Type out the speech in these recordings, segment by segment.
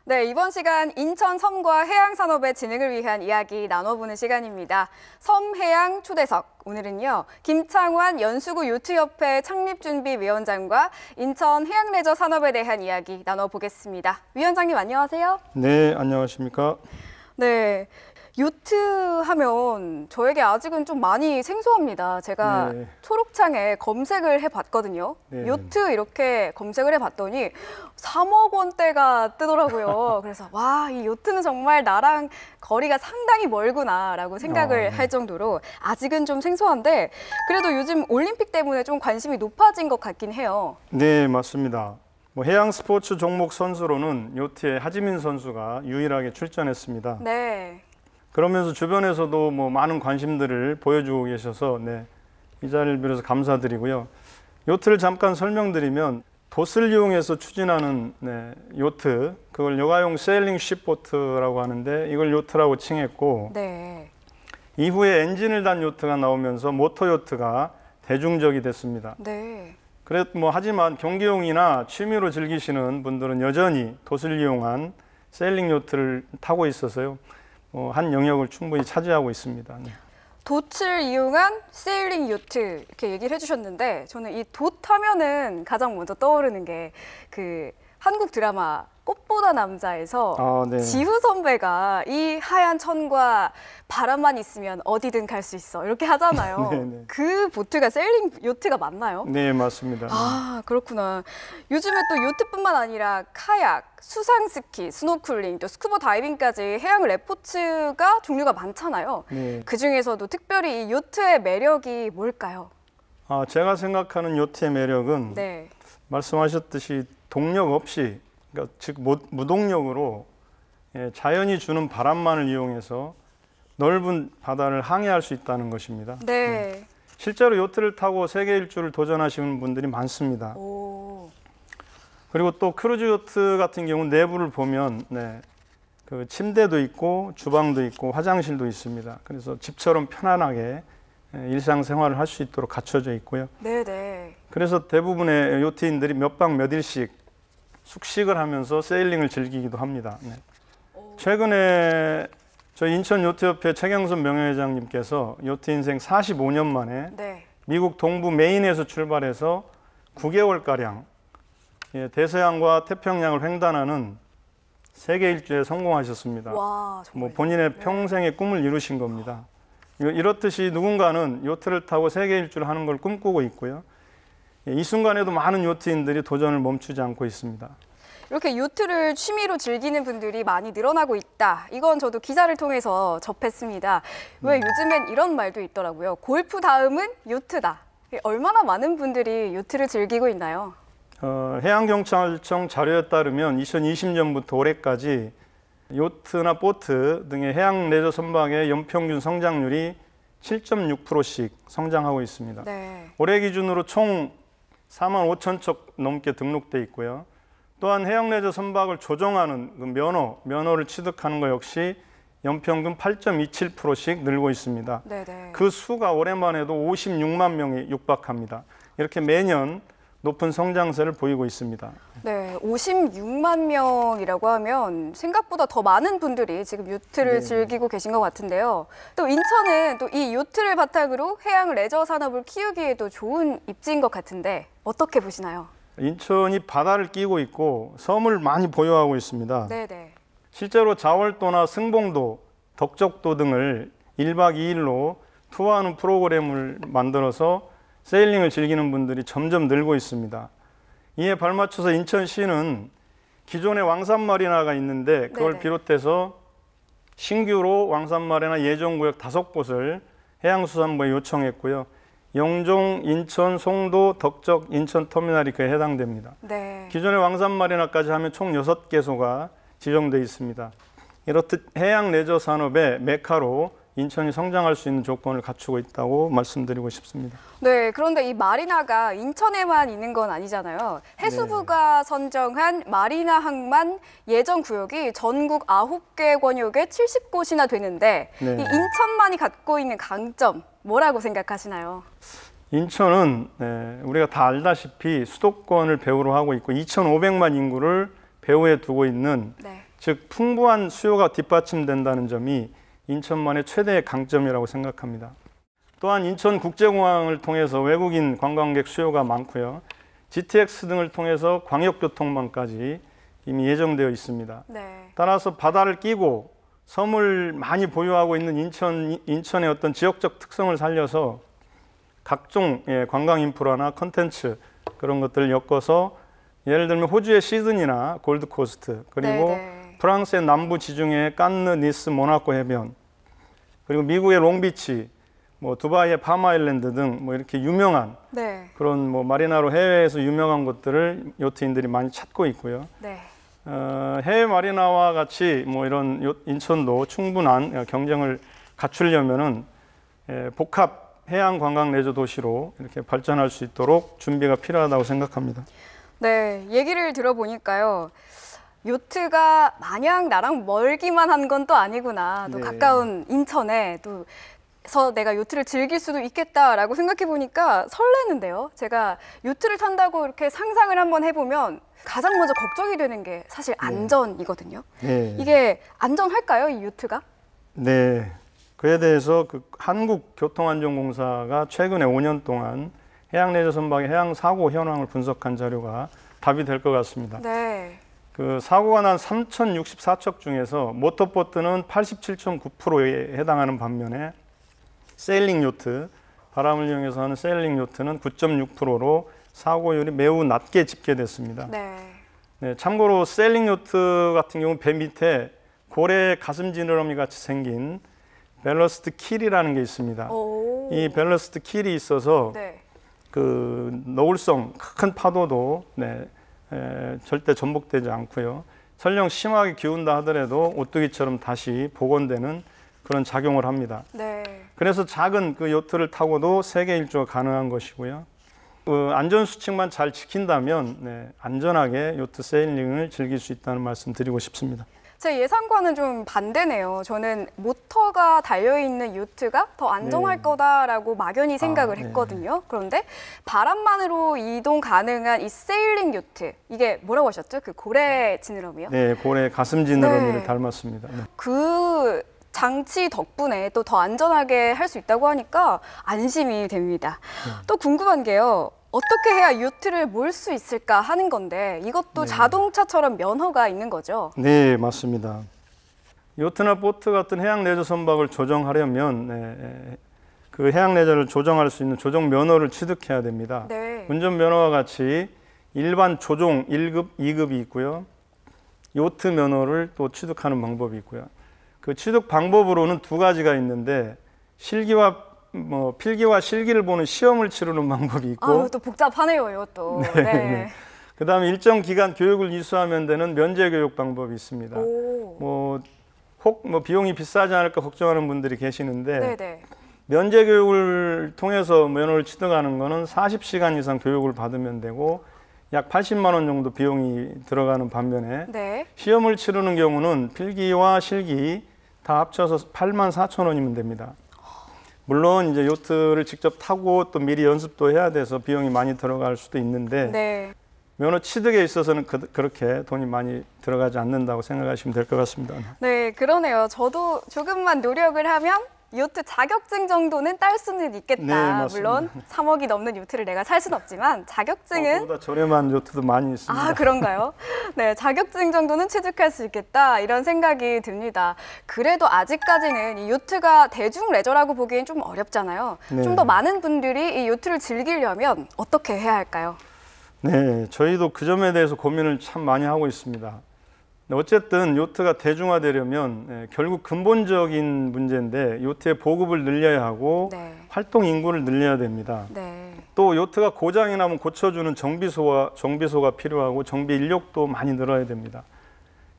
네, 이번 시간 인천 섬과 해양 산업의 진흥을 위한 이야기 나눠보는 시간입니다. 섬해양 초대석. 오늘은요, 김창환 연수구 요트협회 창립준비위원장과 인천 해양레저 산업에 대한 이야기 나눠보겠습니다. 위원장님 안녕하세요. 네, 안녕하십니까. 네, 요트 하면 저에게 아직은 좀 많이 생소합니다. 제가 초록창에 검색을 해봤거든요. 네. 요트 이렇게 검색을 해봤더니 3억 원대가 뜨더라고요. 그래서 와, 이 요트는 정말 나랑 거리가 상당히 멀구나라고 생각을 할 정도로 아직은 좀 생소한데 그래도 요즘 올림픽 때문에 좀 관심이 높아진 것 같긴 해요. 네, 맞습니다. 해양 스포츠 종목 선수로는 요트의 하지민 선수가 유일하게 출전했습니다. 네. 그러면서 주변에서도 많은 관심들을 보여주고 계셔서 이 자리를 빌어서 감사드리고요. 요트를 잠깐 설명드리면 돛을 이용해서 추진하는 요트, 그걸 여가용 세일링 쉽보트라고 하는데 이걸 요트라고 칭했고 이후에 엔진을 단 요트가 나오면서 모터 요트가 대중적이 됐습니다. 하지만 경기용이나 취미로 즐기시는 분들은 여전히 돛을 이용한 세일링 요트를 타고 있어서요. 한 영역을 충분히 차지하고 있습니다. 돛을 이용한 세일링 요트 이렇게 얘기를 해주셨는데 저는 이 돛 하면은 가장 먼저 떠오르는 게 그 한국 드라마 꽃보다 남자에서 지후 선배가 이 하얀 천과 바람만 있으면 어디든 갈 수 있어 이렇게 하잖아요. 그 보트가 세일링 요트가 맞나요? 네, 맞습니다. 아, 그렇구나. 요즘에 또 요트뿐만 아니라 카약, 수상 스키, 스노클링, 또 스쿠버 다이빙까지 해양 레포츠가 종류가 많잖아요. 그 중에서도 특별히 이 요트의 매력이 뭘까요? 제가 생각하는 요트의 매력은 말씀하셨듯이 동력 없이, 그러니까 즉 무동력으로 자연이 주는 바람만을 이용해서 넓은 바다를 항해할 수 있다는 것입니다. 실제로 요트를 타고 세계 일주를 도전하시는 분들이 많습니다. 그리고 또 크루즈 요트 같은 경우는 내부를 보면 그 침대도 있고 주방도 있고 화장실도 있습니다. 그래서 집처럼 편안하게 일상생활을 할 수 있도록 갖춰져 있고요. 그래서 대부분의 요트인들이 몇 박 며칠씩 숙식을 하면서 세일링을 즐기기도 합니다. 최근에 저희 인천 요트협회 최경선 명예회장님께서 요트 인생 45년 만에 미국 동부 메인에서 출발해서 9개월가량 대서양과 태평양을 횡단하는 세계 일주에 성공하셨습니다. 와, 본인의 평생의 꿈을 이루신 겁니다. 이렇듯이 누군가는 요트를 타고 세계 일주를 하는 걸 꿈꾸고 있고요. 이 순간에도 많은 요트인들이 도전을 멈추지 않고 있습니다. 이렇게 요트를 취미로 즐기는 분들이 많이 늘어나고 있다. 이건 저도 기사를 통해서 접했습니다. 왜 요즘엔 이런 말도 있더라고요. 골프 다음은 요트다. 얼마나 많은 분들이 요트를 즐기고 있나요? 해양경찰청 자료에 따르면 2020년부터 올해까지 요트나 보트 등의 해양 레저 선박의 연평균 성장률이 7.6%씩 성장하고 있습니다. 올해 기준으로 총 4만 5천 척 넘게 등록돼 있고요. 또한 해양 레저 선박을 조종하는 그 면허를 취득하는 것 역시 연평균 8.27%씩 늘고 있습니다. 그 수가 올해만 해도 56만 명에 육박합니다. 이렇게 매년 높은 성장세를 보이고 있습니다. 56만 명이라고 하면 생각보다 더 많은 분들이 지금 요트를 즐기고 계신 것 같은데요. 또 인천은 또 이 요트를 바탕으로 해양 레저 산업을 키우기에도 좋은 입지인 것 같은데 어떻게 보시나요? 인천이 바다를 끼고 있고 섬을 많이 보유하고 있습니다. 실제로 자월도나 승봉도, 덕적도 등을 1박 2일로 투어하는 프로그램을 만들어서 세일링을 즐기는 분들이 점점 늘고 있습니다. 이에 발맞춰서 인천시는 기존에 왕산마리나가 있는데 그걸 비롯해서 신규로 왕산마리나 예정구역 5곳을 해양수산부에 요청했고요. 영종, 인천, 송도, 덕적, 인천터미널이 그에 해당됩니다. 기존의 왕산마리나까지 하면 총 6개소가 지정되어 있습니다. 이렇듯 해양 레저 산업의 메카로 인천이 성장할 수 있는 조건을 갖추고 있다고 말씀드리고 싶습니다. 그런데 이 마리나가 인천에만 있는 건 아니잖아요. 해수부가 선정한 마리나 항만 예정 구역이 전국 9개 권역에 70곳이나 되는데 이 인천만이 갖고 있는 강점 뭐라고 생각하시나요? 인천은 우리가 다 알다시피 수도권을 배후로 하고 있고 2,500만 인구를 배후에 두고 있는 즉 풍부한 수요가 뒷받침된다는 점이 인천만의 최대의 강점이라고 생각합니다. 또한 인천국제공항을 통해서 외국인 관광객 수요가 많고요. GTX 등을 통해서 광역교통망까지 이미 예정되어 있습니다. 네. 따라서 바다를 끼고 섬을 많이 보유하고 있는 인천의 어떤 지역적 특성을 살려서 각종 관광 인프라나 컨텐츠 그런 것들을 엮어서 예를 들면 호주의 시드니나 골드코스트 그리고 네네. 프랑스의 남부 지중해 깐느, 니스, 모나코 해변 그리고 미국의 롱비치, 뭐 두바이의 파마일랜드 등 뭐 이렇게 유명한 네. 그런 뭐 마리나로 해외에서 유명한 곳들을 요트인들이 많이 찾고 있고요. 네. 해외 마리나와 같이 뭐 이런 인천도 충분한 경쟁을 갖추려면은 복합 해양 관광 레저 도시로 이렇게 발전할 수 있도록 준비가 필요하다고 생각합니다. 네, 얘기를 들어보니까요. 요트가 마냥 나랑 멀기만 한 건 또 아니구나. 또 네. 가까운 인천에 또서 내가 요트를 즐길 수도 있겠다라고 생각해 보니까 설레는데요. 제가 요트를 탄다고 이렇게 상상을 한번 해보면 가장 먼저 걱정이 되는 게 사실 안전이거든요. 네. 이게 안전할까요, 이 요트가? 네. 그에 대해서 한국교통안전공사가 최근에 5년 동안 해양 레저 선박의 해양 사고 현황을 분석한 자료가 답이 될 것 같습니다. 네. 그 사고가 난 3,064척 중에서 모터보트는 87.9%에 해당하는 반면에 세일링 요트, 바람을 이용해서 하는 세일링 요트는 9.6%로 사고율이 매우 낮게 집계됐습니다. 네. 네, 참고로 세일링 요트 같은 경우 배 밑에 고래 가슴 지느러미 같이 생긴 밸러스트 킬이라는 게 있습니다. 오. 이 밸러스트 킬이 있어서 네. 그 너울성 큰 파도도 절대 전복되지 않고요. 설령 심하게 기운다 하더라도 오뚜기처럼 다시 복원되는 그런 작용을 합니다. 네. 그래서 작은 그 요트를 타고도 세계 일주가 가능한 것이고요. 안전 수칙만 잘 지킨다면 안전하게 요트 세일링을 즐길 수 있다는 말씀 드리고 싶습니다. 제 예상과는 좀 반대네요. 저는 모터가 달려있는 요트가 더 안전할 거다라고 막연히 생각을 했거든요. 그런데 바람만으로 이동 가능한 이 세일링 요트, 이게 뭐라고 하셨죠? 그 고래 지느러미요? 네, 고래 가슴 지느러미를 닮았습니다. 네. 그 장치 덕분에 또 더 안전하게 할 수 있다고 하니까 안심이 됩니다. 또 궁금한 게요. 어떻게 해야 요트를 몰 수 있을까 하는 건데 이것도 자동차처럼 면허가 있는 거죠? 네, 맞습니다. 요트나 보트 같은 해양 레저 선박을 조정하려면 그 해양 레저를 조정할 수 있는 조정 면허를 취득해야 됩니다. 네. 운전 면허와 같이 일반 조종 1급, 2급이 있고요. 요트 면허를 또 취득하는 방법이 있고요. 그 취득 방법으로는 두 가지가 있는데 필기와 실기를 보는 시험을 치르는 방법이 있고 또 복잡하네요, 이것도. 네, 네. 그다음에 일정 기간 교육을 이수하면 되는 면제 교육 방법이 있습니다. 혹 비용이 비싸지 않을까 걱정하는 분들이 계시는데 네네. 면제 교육을 통해서 면허를 취득하는 거는 40시간 이상 교육을 받으면 되고 약 80만 원 정도 비용이 들어가는 반면에 시험을 치르는 경우는 필기와 실기 다 합쳐서 84,000원이면 됩니다. 물론 이제 요트를 직접 타고 또 미리 연습도 해야 돼서 비용이 많이 들어갈 수도 있는데 면허 취득에 있어서는 그렇게 돈이 많이 들어가지 않는다고 생각하시면 될 것 같습니다. 네, 그러네요. 저도 조금만 노력을 하면 요트 자격증 정도는 딸 수는 있겠다. 네, 물론 3억이 넘는 요트를 내가 살 수는 없지만 자격증은 그보다 저렴한 요트도 많이 있습니다. 그런가요? 네, 자격증 정도는 취득할 수 있겠다 이런 생각이 듭니다. 그래도 아직까지는 이 요트가 대중 레저라고 보기엔 좀 어렵잖아요. 좀 더 많은 분들이 이 요트를 즐기려면 어떻게 해야 할까요? 네, 저희도 그 점에 대해서 고민을 참 많이 하고 있습니다. 어쨌든 요트가 대중화되려면 결국 근본적인 문제인데 요트의 보급을 늘려야 하고 활동 인구를 늘려야 됩니다. 또 요트가 고장이 나면 고쳐주는 정비소가 필요하고 정비 인력도 많이 늘어야 됩니다.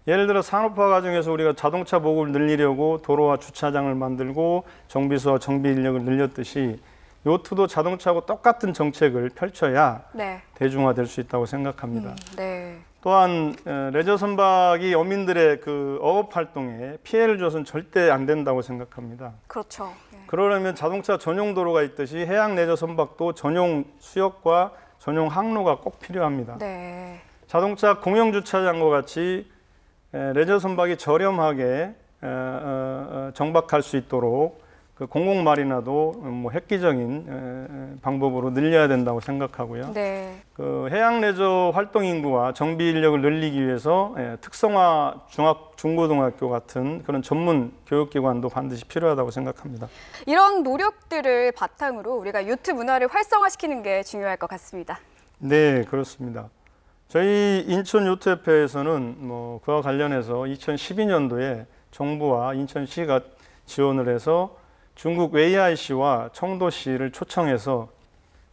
예를 들어 산업화 과정에서 우리가 자동차 보급을 늘리려고 도로와 주차장을 만들고 정비소와 정비 인력을 늘렸듯이 요트도 자동차하고 똑같은 정책을 펼쳐야 대중화될 수 있다고 생각합니다. 또한 레저 선박이 어민들의 그 어업 활동에 피해를 줘서는 절대 안 된다고 생각합니다. 그렇죠. 그러려면 자동차 전용 도로가 있듯이 해양 레저 선박도 전용 수역과 전용 항로가 꼭 필요합니다. 자동차 공영 주차장과 같이 레저 선박이 저렴하게 정박할 수 있도록 그 공공마리나도 뭐 획기적인 방법으로 늘려야 된다고 생각하고요. 네. 그 해양 레저 활동 인구와 정비 인력을 늘리기 위해서 특성화 중고등학교 같은 그런 전문 교육기관도 반드시 필요하다고 생각합니다. 이런 노력들을 바탕으로 우리가 요트 문화를 활성화시키는 게 중요할 것 같습니다. 네, 그렇습니다. 저희 인천요트협회에서는 뭐 그와 관련해서 2012년도에 정부와 인천시가 지원을 해서 중국 웨이하이시와 청도시를 초청해서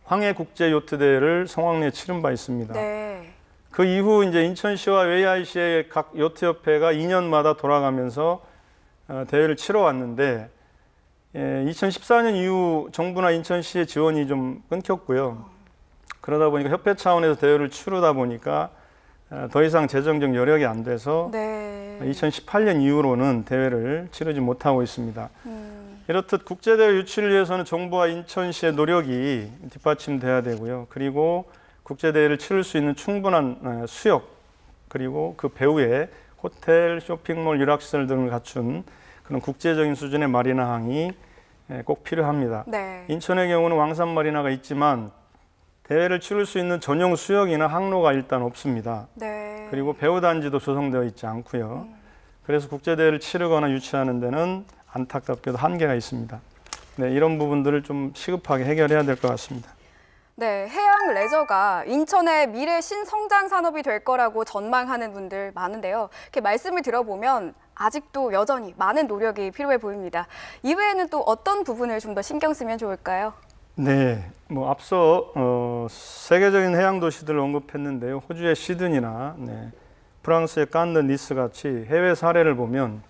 황해국제요트대회를 성황리에 치른 바 있습니다. 네. 그 이후 이제 인천시와 웨이하이시의 각 요트협회가 2년마다 돌아가면서 대회를 치러 왔는데 2014년 이후 정부나 인천시의 지원이 좀 끊겼고요. 그러다 보니까 협회 차원에서 대회를 치르다 보니까 더 이상 재정적 여력이 안 돼서 네. 2018년 이후로는 대회를 치르지 못하고 있습니다. 이렇듯 국제대회 유치를 위해서는 정부와 인천시의 노력이 뒷받침돼야 되고요. 그리고 국제대회를 치를 수 있는 충분한 수역, 그리고 그 배후에 호텔, 쇼핑몰, 유락시설 등을 갖춘 그런 국제적인 수준의 마리나항이 꼭 필요합니다. 네. 인천의 경우는 왕산마리나가 있지만 대회를 치를 수 있는 전용 수역이나 항로가 일단 없습니다. 네. 그리고 배후단지도 조성되어 있지 않고요. 그래서 국제대회를 치르거나 유치하는 데는 안타깝게도 한계가 있습니다. 네, 이런 부분들을 좀 시급하게 해결해야 될 것 같습니다. 네, 해양 레저가 인천의 미래 신성장 산업이 될 거라고 전망하는 분들 많은데요. 이렇게 말씀을 들어보면 아직도 여전히 많은 노력이 필요해 보입니다. 이외에는 또 어떤 부분을 좀 더 신경 쓰면 좋을까요? 네, 뭐 앞서 세계적인 해양 도시들을 언급했는데요. 호주의 시드니나 프랑스의 깐느, 니스 같이 해외 사례를 보면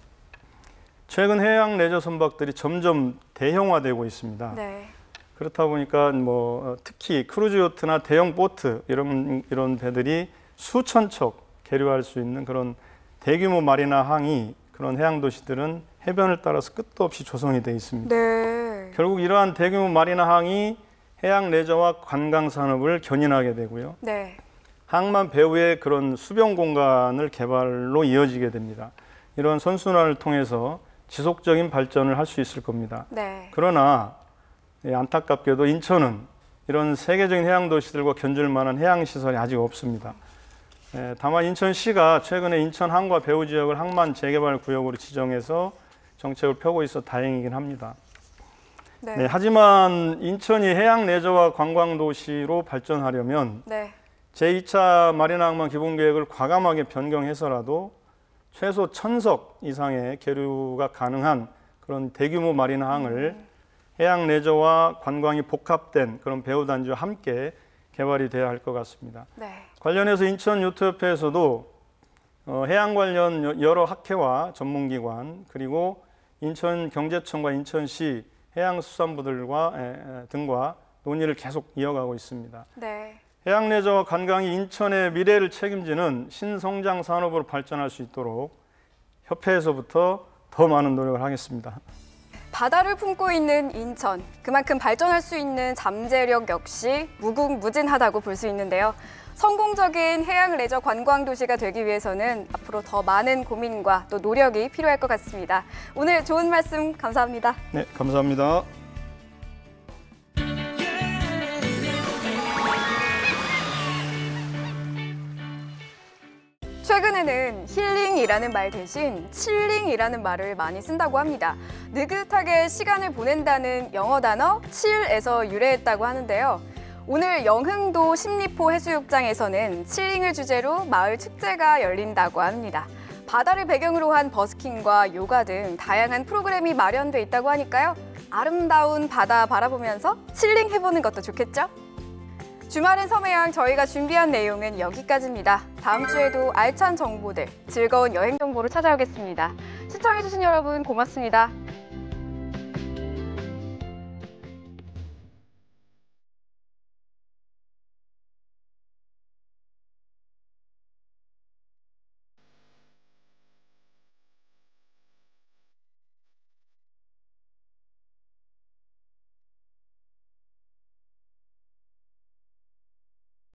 최근 해양 레저 선박들이 점점 대형화되고 있습니다. 네. 그렇다 보니까 뭐 특히 크루즈 요트나 대형 보트 이런 배들이 수천 척 계류할 수 있는 그런 대규모 마리나 항이 그런 해양 도시들은 해변을 따라서 끝도 없이 조성이 되어 있습니다. 네. 결국 이러한 대규모 마리나 항이 해양 레저와 관광 산업을 견인하게 되고요. 네. 항만 배후에 그런 수변 공간을 개발로 이어지게 됩니다. 이런 선순환을 통해서 지속적인 발전을 할 수 있을 겁니다. 네. 그러나 안타깝게도 인천은 이런 세계적인 해양 도시들과 견줄 만한 해양 시설이 아직 없습니다. 다만 인천시가 최근에 인천 항과 배후 지역을 항만 재개발 구역으로 지정해서 정책을 펴고 있어 다행이긴 합니다. 네. 네, 하지만 인천이 해양 레저와 관광 도시로 발전하려면 네. 제2차 마리나 항만 기본 계획을 과감하게 변경해서라도 최소 1000석 이상의 계류가 가능한 그런 대규모 마리나 항을 해양 레저와 관광이 복합된 그런 배후 단지와 함께 개발이 돼야 할 것 같습니다. 네. 관련해서 인천요트협회에서도 해양 관련 여러 학회와 전문기관 그리고 인천경제청과 인천시 해양수산부들과 등과 논의를 계속 이어가고 있습니다. 네. 해양 레저와 관광이 인천의 미래를 책임지는 신성장 산업으로 발전할 수 있도록 협회에서부터 더 많은 노력을 하겠습니다. 바다를 품고 있는 인천, 그만큼 발전할 수 있는 잠재력 역시 무궁무진하다고 볼 수 있는데요. 성공적인 해양 레저 관광 도시가 되기 위해서는 앞으로 더 많은 고민과 또 노력이 필요할 것 같습니다. 오늘 좋은 말씀 감사합니다. 네, 감사합니다. 최근에는 힐링이라는 말 대신 칠링이라는 말을 많이 쓴다고 합니다. 느긋하게 시간을 보낸다는 영어 단어 chill에서 유래했다고 하는데요. 오늘 영흥도 십리포 해수욕장에서는 칠링을 주제로 마을 축제가 열린다고 합니다. 바다를 배경으로 한 버스킹과 요가 등 다양한 프로그램이 마련돼 있다고 하니까요. 아름다운 바다 바라보면서 칠링 해보는 것도 좋겠죠? 주말엔 섬해양 저희가 준비한 내용은 여기까지입니다. 다음 주에도 알찬 정보들, 즐거운 여행 정보로 찾아오겠습니다. 시청해주신 여러분 고맙습니다.